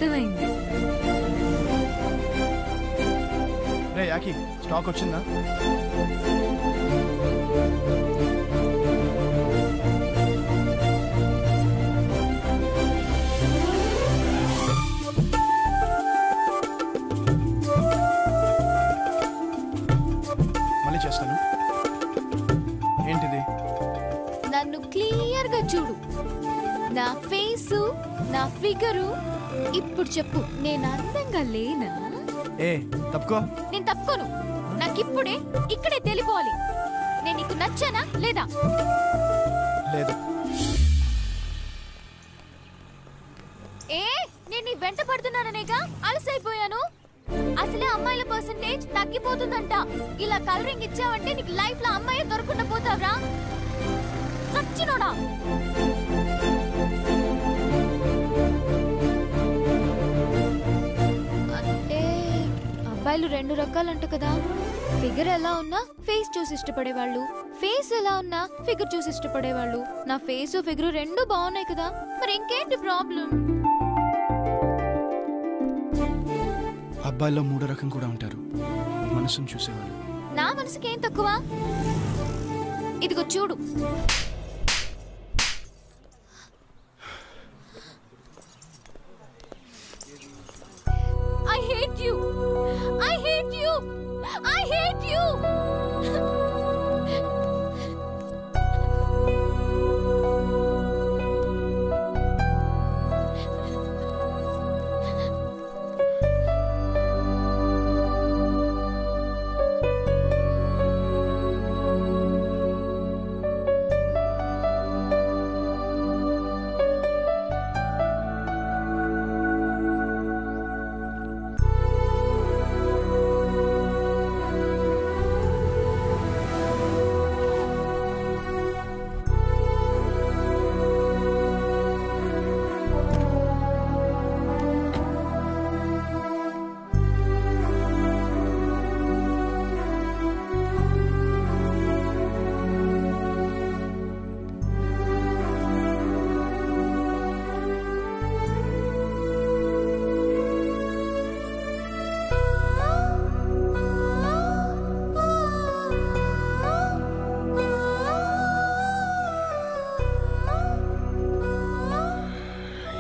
అర్థమైంది. రే యాకి స్టాక్ వచ్చిందా? మళ్ళీ చేస్తాను. ఏంటిది? నన్ను క్లియర్ గా చూడు. నా ఫేసు, నా ఫిగరు. ఇప్పుడు చెప్పు, నేను అందంగా లేనా? ఏ తప్పుకో. నేను తప్పుకోను. నాకిప్పుడే ఇక్కడే తెలిపోవాలి. నేను నీకు నచ్చానా లేదా? లేదు. ఏ నేను నీ వెంట పడుతున్నాననేగా అలసైపోయాను. అసలే అమ్మాయిల పర్సంటేజ్ తగ్గిపోతుందంట. ఇలా కలరింగ్ ఇచ్చావంటే నీకు లైఫ్ లో అమ్మాయి దొరకకుండా పోతావురా. సచ్చినోడా. అంటే అబ్బాయిలు రెండు రకాలంట కదా. ఫిగర్ ఎలా ఉన్నా ఫేస్ చూసి ఇష్టపడేవాళ్ళు, ఫేస్ ఎలా ఉన్నా ఫిగర్ చూసి ఇష్టపడేవాళ్ళు. నా ఫేస్ ఫిగర్ రెండు బాగున్నాయి కదా, మరి ఇంకేంటి ప్రాబ్లం? అబ్బాయిల్లో మూడో రకం కూడా ఉంటారు, మనసును చూసేవాళ్ళు. నా మనసుకి ఏం తక్కువ? ఇదిగో చూడు. I hate you. I hate you. I hate you.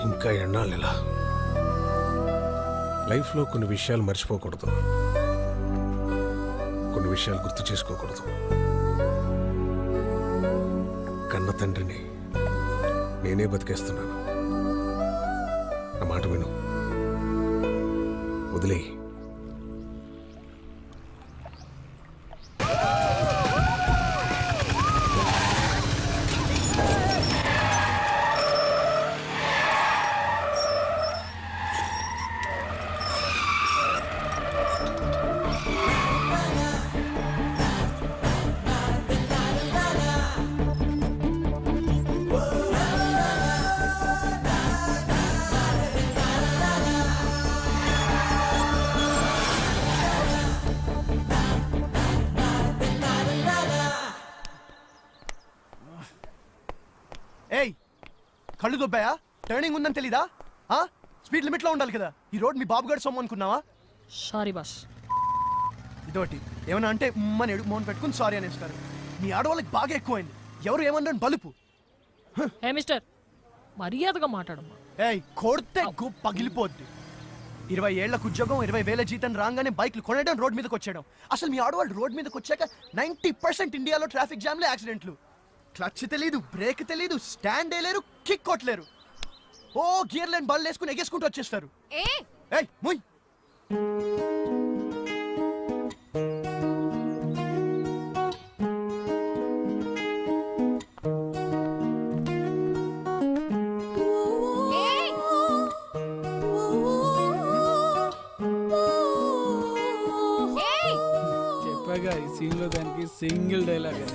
ఇంకా ఎన్నాళ్ళిలా? లైఫ్లో కొన్ని విషయాలు మర్చిపోకూడదు, కొన్ని విషయాలు గుర్తు చేసుకోకూడదు. కన్న తండ్రిని నేనే బతికేస్తున్నాను. నా మాట విను, వదిలే. కళ్ళు దొబ్బాయా? టర్నింగ్ ఉందని తెలీదా? స్పీడ్ లిమిట్ లో ఉండాలి కదా. ఈ రోడ్ మీ బాబు గారు సొమ్ము అనుకున్నావా? Sorry boss. ఇదోటి ఏమన్నా అంటే మన ఎడుగు మోన్ పెట్టుకుని సారీ అనేస్తారు. మీ ఆడవాళ్ళకి బాగా ఎక్కువైంది. ఎవరు ఏమన్నా బలుపు. హే మిస్టర్, మర్యాదగా మాట్లాడమ్మా. ఏయ్ కొడితే పగిలిపోద్ది. 20 ఏళ్లకు ఉద్యోగం, 20,000 జీతం రాగానే బైక్లు కొనడం, రోడ్ మీదకి వచ్చేయడం. అసలు మీ ఆడవాళ్ళు రోడ్ మీదకి వచ్చాక 90% ఇండియాలో ట్రాఫిక్ జామ్లే యాక్సిడెంట్లు. క్లచ్ తెలీదు, బ్రేక్ తెలీదు, స్టాండ్ వేయలేరు, కిక్ కొట్టలేరు. ఓ గియర్ లైన్ బళ్ళు వేసుకుని ఎగేసుకుంటూ వచ్చేస్తారు. ఏయ్ ముయ్. చెప్పగా ఈ సీన్ లో దానికి సింగిల్ డైలాగ్.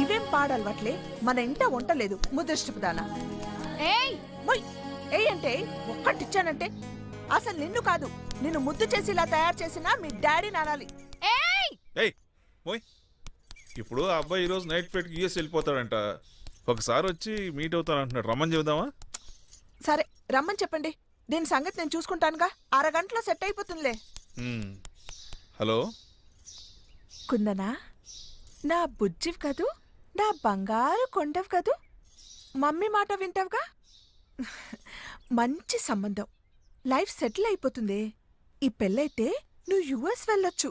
ఇవేం పాడల్వట్లే, మన ఇంట వంటలేదు ముదృష్టపుదానా. ఏయ్ అంటే ఒక్కటిచ్చానంటే అసలు నిన్ను కాదు, నిన్ను ముద్దు చేసి ఇలా తయారు చేసినా మీ డాడీ నానాలి. ఇప్పుడు ఆ అబ్బాయి ఈ రోజు నైట్ ఫ్లైట్ యూఎస్ వెళ్ళిపోతాడంట. ఒకసారి వచ్చి మీట్ అవుతాను అంటున్నాడు. రమ్మని చెబుదామా? సరే రమ్మని చెప్పండి, దీని సంగతి నేను చూసుకుంటానుగా. అరగంటలో సెట్ అయిపోతుందిలే. హలో కుందనా, నా బుజ్జివి కదూ, నా బంగారు కొండవు కదూ, మమ్మీ మాట వింటావుగా. మంచి సంబంధం, లైఫ్ సెటిల్ అయిపోతుంది. ఈ పెళ్ళైతే నువ్వు యుఎస్ వెళ్ళొచ్చు.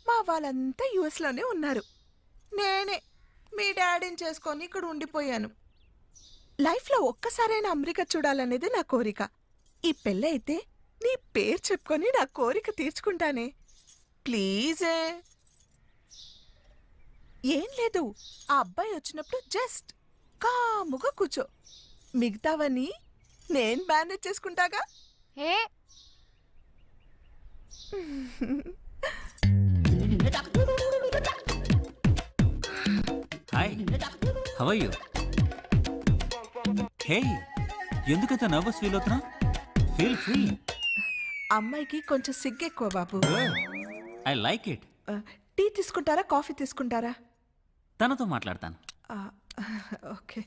మా వాళ్ళంతా యుఎస్లోనే ఉన్నారు. నేనే మీ డాడీని చేసుకొని ఇక్కడ ఉండిపోయాను. లైఫ్లో ఒక్కసారైనా అమెరికా చూడాలనేది నా కోరిక. ఈ పెళ్ళైతే నీ పేరు చెప్పుకొని నా కోరిక తీర్చుకుంటానే. ప్లీజే. ఏం లేదు, ఆ అబ్బాయి వచ్చినప్పుడు జస్ట్ కాముగా కూర్చో, మిగతావన్నీ నేను మేనేజ్ చేసుకుంటాగా. ఏ hi, how are you? Hey, ఎందుకంత నర్వస్ ఫీల్ అవుతున్నా? Feel free. అమ్మాయికి కొంచెం సిగ్గెక్కువ బాబు. I like it. టీ తీసుకుంటారా, కాఫీ తీసుకుంటారా? తనతో మాట్లాడతాను. ఓకే.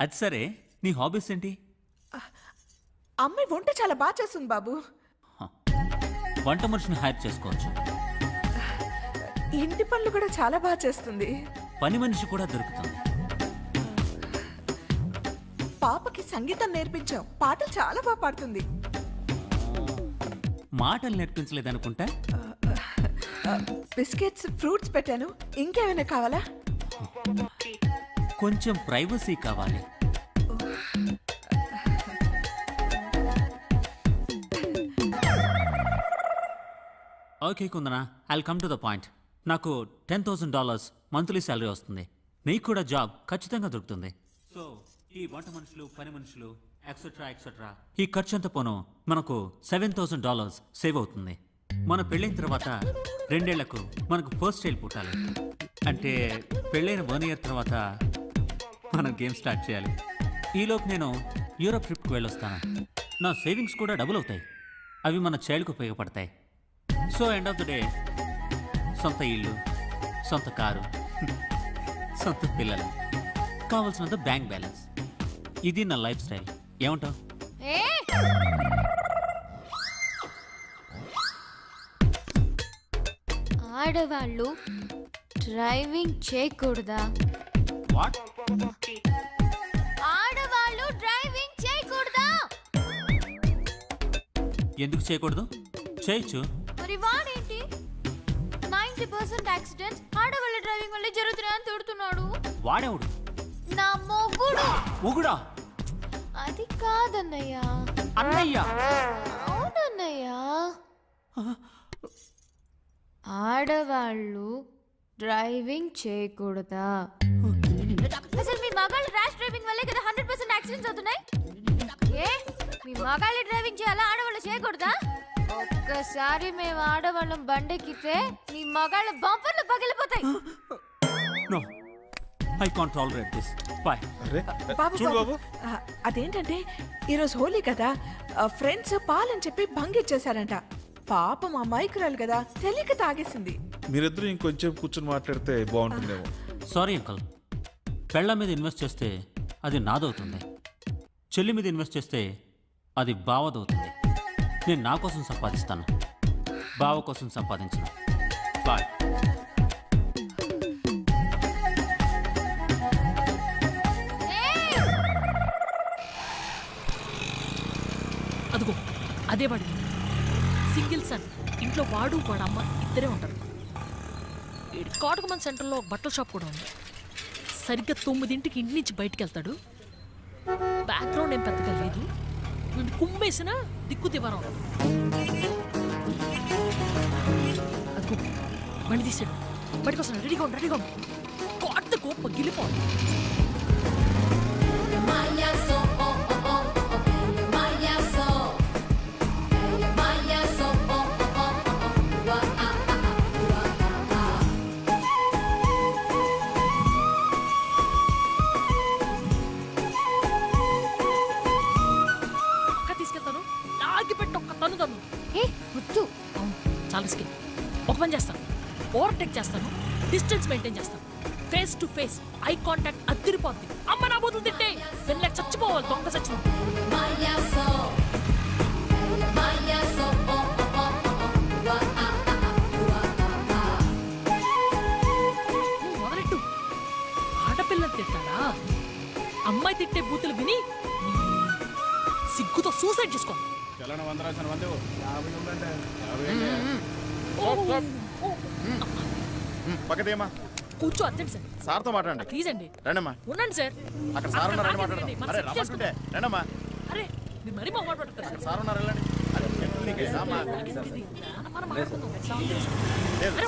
అది సరే, నీ హాబీస్ ఏంటి? అమ్మాయి వంట చాలా బాగా చేస్తుంది బాబు. వంట మనిషిని హైర్ చేసుకోవచ్చు. ఇంటి పనులు కూడా చాలా బాగా చేస్తుంది. పని మనిషి కూడా దొరుకుతుంది. పాపకి సంగీతం నేర్పించాం, పాటలు చాలా బాగా పాడుతుంది. మాటలు నేర్పించలేదనుకుంటా. బిస్కెట్స్, ఫ్రూట్స్ పెట్టాను. ఇంకేమైనా కావాలా? కొంచెం ప్రైవసీ కావాలి. Okay Kundana, I come to the point. నాకు $10,000 మంత్లీ శాలరీ వస్తుంది. నీకు కూడా జాబ్ ఖచ్చితంగా దొరుకుతుంది. సో ఈ వంట మనుషులు, పని మనుషులు, ఎక్సెట్రా ఎక్సెట్రా, ఈ ఖర్చు అంతా పోను మనకు $7,000 సేవ్ అవుతుంది. మన పెళ్ళైన తర్వాత 2 ఏళ్లకు మనకు ఫస్ట్ చైల్డ్ పుట్టాలి. అంటే పెళ్ళైన 1 year తర్వాత మనం గేమ్ స్టార్ట్ చేయాలి. ఈలోపు నేను యూరోప్ ట్రిప్కి వెళ్ళొస్తాను. నా సేవింగ్స్ కూడా డబుల్ అవుతాయి. అవి మన చైల్డ్కి ఉపయోగపడతాయి. So end of the day సొంత ఇల్లు, సొంత కారు, సొంత పిల్లలు, కావాల్సినంత బ్యాంక్ బ్యాలెన్స్. ఇది నా లైఫ్ స్టైల్. ఏమంటావు? ఆడవాళ్ళు డ్రైవింగ్ చేయకూడదా? వాట్? ఆడవాళ్ళు డ్రైవింగ్ చేయకూడదా? ఎందుకు చేయకూడదు? చేయొచ్చు. మరి వాడేంటి 90% యాక్సిడెంట్స్ ఆడవాళ్ళ డ్రైవింగ్ వల్లే జరుగుతున్నాయని తిడుతున్నాడు. వాడేవాడు? నా మొగుడు. మొగుడా? అది కాదన్నయ్య. అన్నయ్య? అవునన్నయ్య. ఆడవాళ్ళు డ్రైవింగ్ చేయకూడదా? అసలు మీ మగాళ్ళు ర్యాష్ డ్రైవింగ్ వల్లే కదా 100% యాక్సిడెంట్స్ అవుతున్నాయి. ఏ మీ మగాళ్ళే డ్రైవింగ్ చేయాలా, ఆడవాళ్ళు చేయకూడదా? ఒక్కసారి మేము ఆడవాళ్ళం బండెక్కితే మీ మగాళ్ళ బంపర్లు పగిలిపోతాయి. No, I can't tolerate this. Bye. బాబు చూడు బాబు, అదేంటంటే ఈరోజు హోలీ కదా, ఫ్రెండ్స్ పాలని చెప్పి భంగిచ్చేశారంట. పాపం ఆ మైకురాలు కదా, తెలియక తాగేసింది. మీరిద్దరూ ఇంకొంచెం కూర్చొని మాట్లాడితే బాగుంటుందేమో. Sorry uncle. పెళ్ళ మీద ఇన్వెస్ట్ చేస్తే అది నాదవుతుంది. చెల్లి మీద ఇన్వెస్ట్ చేస్తే అది బావదవుతుంది. నేను నా కోసం సంపాదిస్తాను, బావ కోసం సంపాదించను. బాయ్. అదిగో అదే వాడి సింగిల్ సన్. ఇంట్లో వాడు వాడమ్మ ఇద్దరే ఉంటారు. కాటుకమన్ సెంటర్లో బట్టల షాప్ కూడా ఉంది. సరిగ్గా 9ంటికి ఇంటి నుంచి బయటికి వెళ్తాడు. బ్యాక్గ్రౌండ్ ఏం పెద్దగా లేదు. వీడు కుమ్మేసిన దిక్కు తివారం. అదిగో బండి తీసాడు, బయటకు వస్తాడు. రెడీగా ఉండు, రెడీగా ఉండు. కాటు కోప గిలిపోవాలి. చాలా స్కిల్. ఒక పని చేస్తాను, ఓవర్టేక్ చేస్తాను, డిస్టెన్స్ మెయింటైన్ చేస్తాను. Face to face eye contact అదిరిపోద్ది. అమ్మ నా బూతులు తిట్టే వెళ్ళక చచ్చిపోవాలి దొంగ చచ్చిన. మొదలెట్టు. ఆడపిల్లలు తిట్టాలా? అమ్మాయి తిట్టే బూతులు విని సిగ్గుతో సూసైడ్ చేసుకో. పక్కదేమా కూర్చో అర్జెంట్ సార్. సార్తో మాట్లాడండి. ప్లీజ్ అండి రండమ్మా. ఉండండి సార్. అక్కడ సార్ ఉన్నారు, రండి మాట్లాడండి. అరే రమ్మంటుంటే రండమ్మా. అరే మీరు మరీ మొహమాట పడతారు. సార్ ఉన్నారు, వెళ్ళండి.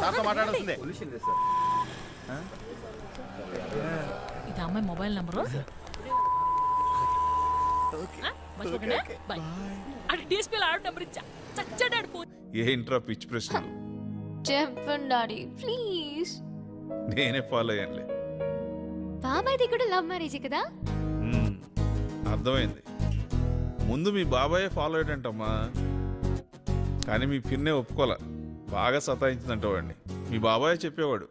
సార్తో మాట్లాడాల్సిందే. ఇది అమ్మాయి మొబైల్ నంబరు. అది డిఎస్పీ ఆడ నెంబర్ ఇచ్చా. చచ్చాడు ఫోన్. ఏంట్రా పిచ్చి ప్రశ్నలు? చెప్పండి డాడీ ప్లీజ్. నేనే ఫాలో అయ్యానులే. బాబాయ్ది కూడా లవ్ మ్యారేజ్ కదా? అర్థమైంది. ముందు మీ బాబాయే ఫాలో అయ్యాడంటమ్మా, కానీ మీ పిన్నే ఒప్పుకోలే. బాగా సతాయించిందంట వాడిని. మీ బాబాయే చెప్పేవాడు.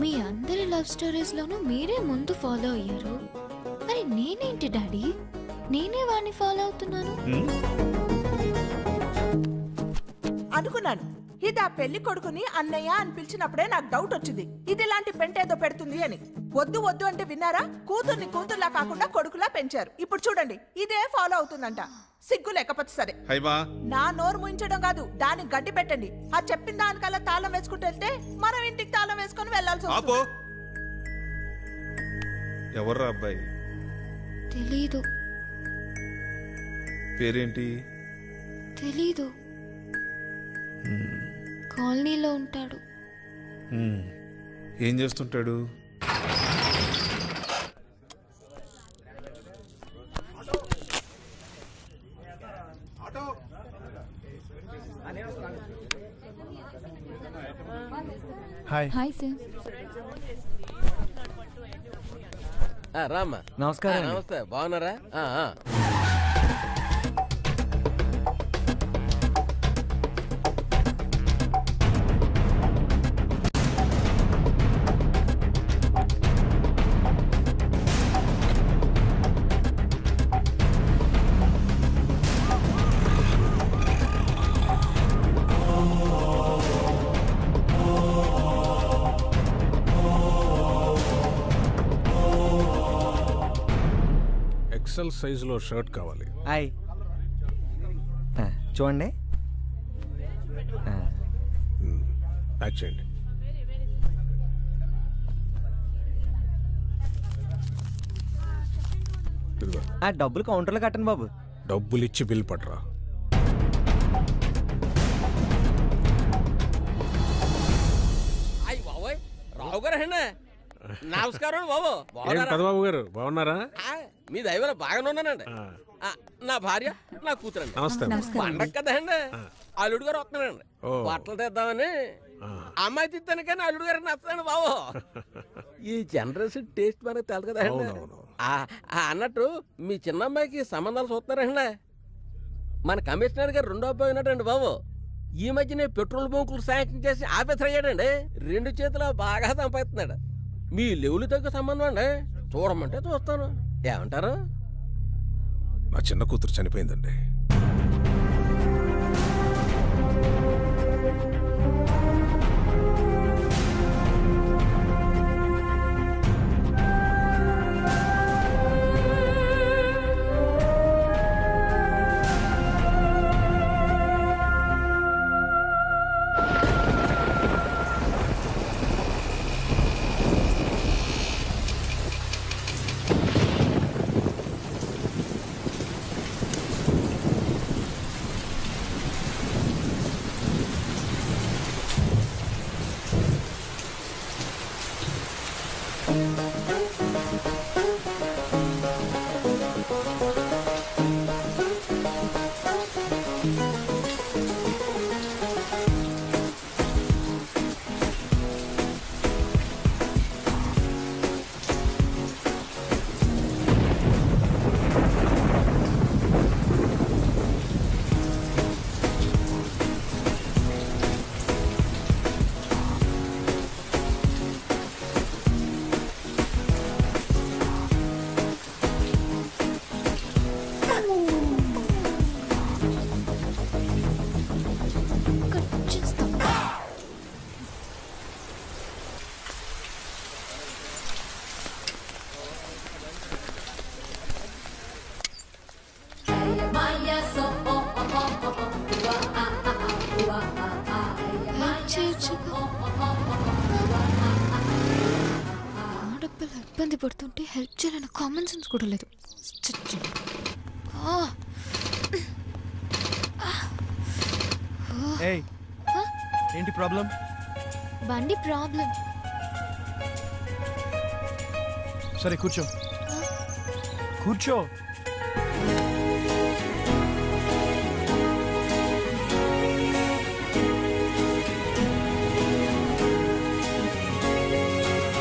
మీ అందరి లవ్ స్టోరీస్ లోనూ మీరే ముందు ఫాలో అయ్యారు. మరి నేనేంటి డాడీ? నేనే వాడిని ఫాలో అవుతున్నాను. అనుకున్నాను ఇది ఆ పెళ్లి కొడుకుని అన్నయ్య అని పిలిచినప్పుడే నాకు డౌట్ వచ్చింది. ఇది ఇలాంటి పెంటేదో పెడుతుంది అని. వద్దు వద్దు అంటే విన్నారా? కూతుర్ని కూతుర్లా కాకుండా కొడుకులా పెంచారు. ఇప్పుడు చూడండి ఇదే ఫాలో అవుతుందంట. సిగ్గు లేకపోతే సరే. నా నోరు ముయించడం కాదు, దానికి గడ్డి పెట్టండి. ఆ చెప్పిన దానికల్లా తాళం వేసుకుంటూ వెళ్తే మనం ఇంటికి తాళం వేసుకొని వెళ్లాల్సి వస్తుంది. ఎవర్రా అబ్బాయి? తెలీదు. పేరేంటి? తెలీదు. కాలనీలో ఉంటాడు. ఏం చేస్తుంటాడు? హాయ్. Hi sir. రామ్మా. నమస్కారం. నమస్తే, బాగున్నారా? ఎక్సెల్ సైజులో షర్ట్ కావాలి. హాయ్. చూడండి. ప్యాక్ చేయండి. ఇదిగో. డబ్బులు కౌంటర్లో కట్టండి బాబు. డబ్బులు ఇచ్చి బిల్ పట్టరా. అయ్యి బాబోయ్, రావు గారు అండి. నమస్కారం బాబు. పెదబాబు గారు బాగున్నారా? మీ దైవం బాగానే ఉన్నానండి. నా భార్య నా కూతురండి. నమస్తే. పండగ కదండి, అల్లుడు గారు వస్తున్నానండి. బట్టలు తెద్దామని. అమ్మాయి తిత్తాను కానీ అల్లుడు గారు నచ్చదండి బాబు. ఈ జనరేషన్ టేస్ట్ మనకు తెలదు కదండి. అన్నట్టు మీ చిన్న అమ్మాయికి సంబంధాలు చూస్తున్నారండి. మన కమిషనర్ గారు రెండో అబ్బాయి ఉన్నాడండి బాబు. ఈ మధ్యనే పెట్రోల్ బంకులు శాంక్షన్ చేసి ఆఫీసర్ అయ్యాడండి. 2 చేతులు బాగా సంపాదిస్తున్నాడు. మీ లెవెల్ తగ్గ సంబంధం అండి. చూడమంటే చూస్తాను. ఏమంటారు? నా చిన్న కూతురు చనిపోయిందండి. ఒకళ్ళు ఇబ్బంది పడుతుంటే హెల్ప్ చేయాలని కామన్ సెన్స్ కూడా లేదు. ఏయ్ ఏంటి ప్రాబ్లం? బండి ప్రాబ్లం. సరే కూర్చో.